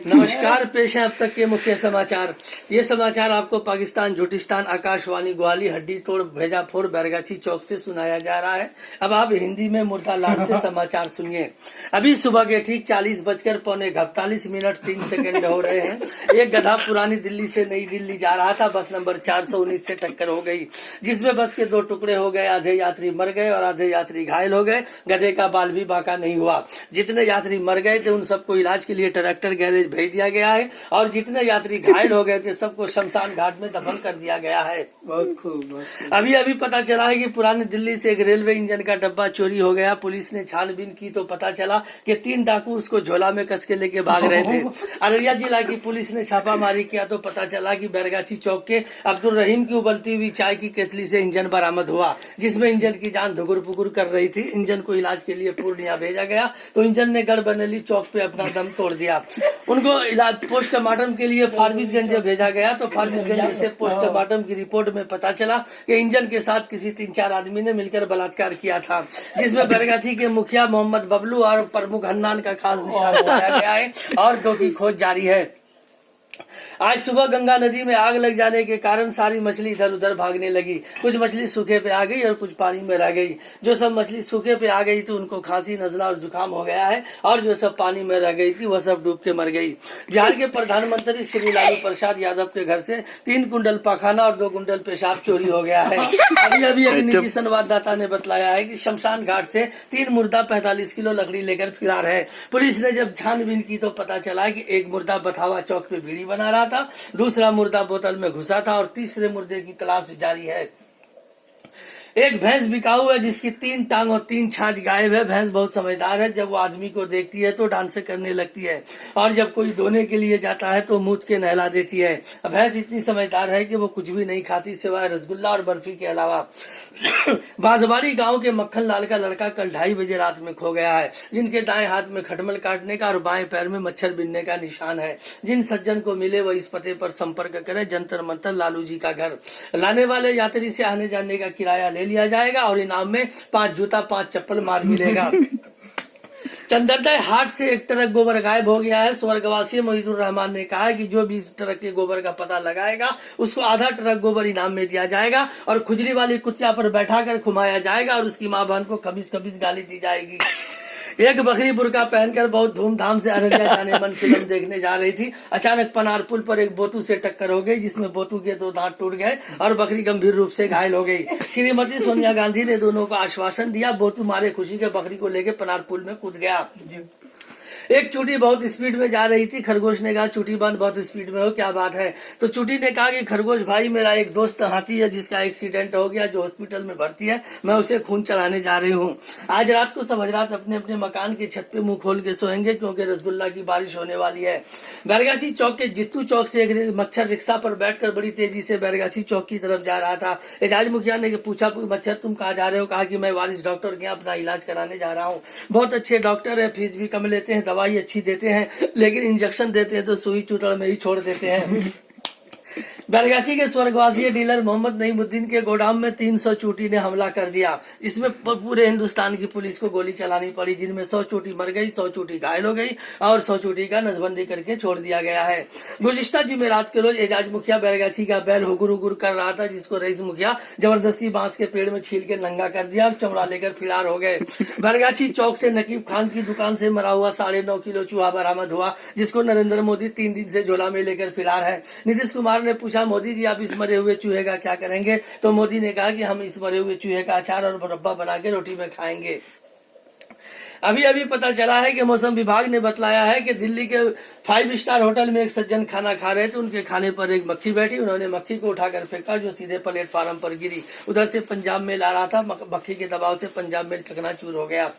नमस्कार, पेश है अब तक के मुख्य समाचार। ये समाचार आपको पाकिस्तान झूठिस्तान आकाशवाणी ग्वाली हड्डी तोड़ भेजापुर बैरगाछी चौक से सुनाया जा रहा है। अब आप हिंदी में मुर्दा लाल से समाचार सुनिए। अभी सुबह के ठीक 40:45 हो रहे हैं। एक गधा पुरानी दिल्ली से नई दिल्ली जा रहा था। बस नंबर 419 से टक्कर हो गई, जिसमें बस के 2 टुकड़े हो गए। आधे यात्री मर गए और आधे यात्री घायल हो गए। गधे का बाल भी बांका नहीं हुआ। जितने यात्री मर गए थे उन सबको इलाज के लिए ट्रैक्टर गैरेज भेज दिया गया है और जितने यात्री घायल हो गए थे सबको शमशान घाट में दफन कर दिया गया है। बहुत खूब। अभी अभी पता चला है कि पुरानी दिल्ली से एक रेलवे इंजन का डब्बा चोरी हो गया। पुलिस ने छानबीन की तो पता चला कि 3 डाकू उसको झोला में कस के लेके भाग रहे थे। अररिया जिला की पुलिस ने छापामारी किया तो पता चला कि बैरगाछी चौक के अब्दुल रहीम की उबलती हुई चाय की केतली से इंजन बरामद हुआ, जिसमें इंजन की जान धुकुर पुकुर कर रही थी। इंजन को इलाज के लिए पूर्णिया भेजा गया तो इंजन ने गढ़बनेली चौक पे अपना दम तोड़ दिया। उनको इलाज पोस्टमार्टम के लिए फारबिसगंज भेजा गया तो फारबिसगंज से पोस्टमार्टम की रिपोर्ट में पता चला कि इंजन के साथ किसी 3-4 आदमी ने मिलकर बलात्कार किया था, जिसमें बैरगाछी के मुखिया मोहम्मद बबलू और प्रमुख हन्नान का खास निशान बनाया गया है और 2 की खोज जारी है। आज सुबह गंगा नदी में आग लग जाने के कारण सारी मछली इधर उधर भागने लगी। कुछ मछली सूखे पे आ गई और कुछ पानी में रह गई। जो सब मछली सूखे पे आ गई थी उनको खांसी नजला और जुकाम हो गया है और जो सब पानी में रह गई थी वह सब डूब के मर गई। बिहार के प्रधानमंत्री श्री लालू प्रसाद यादव के घर से 3 कुंडल पाखाना और 2 कुंडल पेशाब चोरी हो गया है। अभी अभी एक निजी संवाददाता ने बतलाया है कि शमशान घाट से 3 मुर्दा 45 किलो लकड़ी लेकर फरार है। पुलिस ने जब छानबीन की तो पता चला कि एक मुर्दा बथावा चौक पे बीड़ी बना रहा था, दूसरा मुर्दा बोतल में घुसा था और तीसरे मुर्दे की तलाश जारी है। एक भैंस बिकाऊ है जिसकी 3 टांग और 3 छाछ गायब है। भैंस बहुत समझदार है। जब वो आदमी को देखती है तो डांस करने लगती है और जब कोई धोने के लिए जाता है तो मूत के नहला देती है। भैंस इतनी समझदार है कि वो कुछ भी नहीं खाती सिवाय रसगुल्ला और बर्फी के अलावा। बांसवाड़ी गांव के मक्खन लाल का लड़का कल 2:30 बजे रात में खो गया है, जिनके दाएं हाथ में खटमल काटने का और बाएं पैर में मच्छर बिनने का निशान है। जिन सज्जन को मिले वो इस पते पर संपर्क करें। जंतर मंतर लालू जी का घर। लाने वाले यात्री से आने जाने का किराया ले लिया जाएगा और इनाम में 5 जूता 5 चप्पल मार मिलेगा। चंदरदह हाट से 1 ट्रक गोबर गायब हो गया है। स्वर्गवासी मोहिदुर रहमान ने कहा है कि जो 20 ट्रक के गोबर का पता लगाएगा उसको आधा ट्रक गोबर इनाम में दिया जाएगा और खुजली वाली कुतिया पर बैठाकर घुमाया जाएगा और उसकी मां बहन को खबीज खबीज गाली दी जाएगी। एक बकरी बुर्का पहनकर बहुत धूमधाम से अररिया जाने मन फिल्म देखने जा रही थी। अचानक पनार पुल पर एक बोतू से टक्कर हो गई, जिसमें बोतू के 2 दांत टूट गए और बकरी गंभीर रूप से घायल हो गई। श्रीमती सोनिया गांधी ने दोनों को आश्वासन दिया। बोतू मारे खुशी के बकरी को लेकर पनार पुल में कूद गया। एक चूटी बहुत स्पीड में जा रही थी। खरगोश ने कहा, चूटी बंद बहुत स्पीड में हो, क्या बात है? तो चूटी ने कहा कि खरगोश भाई, मेरा एक दोस्त हाथी है जिसका एक्सीडेंट हो गया, जो हॉस्पिटल में भर्ती है। मैं उसे खून चढ़ाने जा रही हूँ। आज रात को सब हजरात अपने अपने मकान की छत पे मुंह खोल के सोएंगे क्योंकि रसगुल्ला की बारिश होने वाली है। बैरगाछी चौक के जित्तू चौक से एक मच्छर रिक्शा पर बैठकर बड़ी तेजी से बैरगाछी चौक की तरफ जा रहा था। एजाज मुखिया ने पूछा, मच्छर तुम कहाँ जा रहे हो? कहा कि मैं वारिस डॉक्टर के यहाँ अपना इलाज कराने जा रहा हूँ। बहुत अच्छे डॉक्टर है, फीस भी कम लेते हैं, दवाई अच्छी देते हैं, लेकिन इंजेक्शन देते हैं तो सुई चूतड़ में ही छोड़ देते हैं। बैरगाछी के स्वर्गवासी डीलर मोहम्मद नईमुद्दीन के गोदाम में 300 चूटी ने हमला कर दिया। इसमें पूरे हिंदुस्तान की पुलिस को गोली चलानी पड़ी, जिनमें 100 चूटी मर गई, 100 चूटी घायल हो गई और 100 चूटी का नसबंदी करके छोड़ दिया गया है। गुज़िश्ता जुमेरात के रोज एजाज मुखिया बैरगाछी का बैल हुगुर हुगुर कर रहा था, जिसको रईस मुखिया जबरदस्ती बांस के पेड़ में छील के नंगा कर दिया और चमड़ा लेकर फरार हो गए। बैरगाछी चौक से नकीब खान की दुकान से मरा हुआ 9.5 किलो चूहा बरामद हुआ, जिसको नरेंद्र मोदी 3 दिन से झोला में लेकर फरार है। नीतीश कुमार ने पूछा, मोदी जी आप इस मरे हुए चूहे का क्या करेंगे? तो मोदी ने कहा कि हम इस मरे हुए चूहे का अचार और मुरब्बा बना के रोटी में खाएंगे। अभी अभी पता चला है कि मौसम विभाग ने बतलाया है कि दिल्ली के 5 स्टार होटल में एक सज्जन खाना खा रहे थे। उनके खाने पर एक मक्खी बैठी। उन्होंने मक्खी को उठाकर फेंका, जो सीधे प्लेटफार्म पर गिरी। उधर से पंजाब मेल आ रहा था। मक्खी के दबाव से पंजाब मेल चकनाचूर हो गया।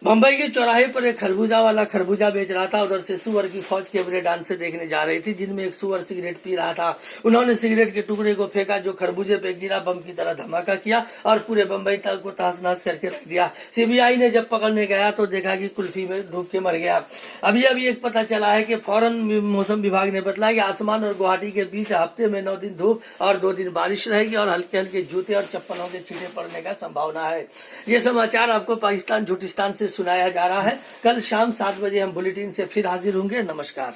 मुंबई के चौराहे पर एक खरबूजा वाला खरबूजा बेच रहा था। उधर से सुअर की फौज कैबरे डांस से देखने जा रही थी, जिनमें एक सुअर सिगरेट पी रहा था। उन्होंने सिगरेट के टुकड़े को फेंका, जो खरबूजे पे गिरा, बम की तरह धमाका किया और पूरे बम्बई तक को तहस नहस करके रख दिया। सीबीआई ने जब पकड़ने गया तो देखा कि कुल्फी में डूब के मर गया। अभी एक पता चला है कि फौरन मौसम विभाग ने बतलाया कि आसमान और गुवाहाटी के बीच हफ्ते में 9 दिन धूप और 2 दिन बारिश रहेगी और हल्के हल्के जूते और चप्पलों के छींटे पड़ने का संभावना है। ये समाचार आपको पाकिस्तान झूठिस्तान से सुनाया जा रहा है। कल शाम 7 बजे हम बुलेटिन से फिर हाजिर होंगे। नमस्कार।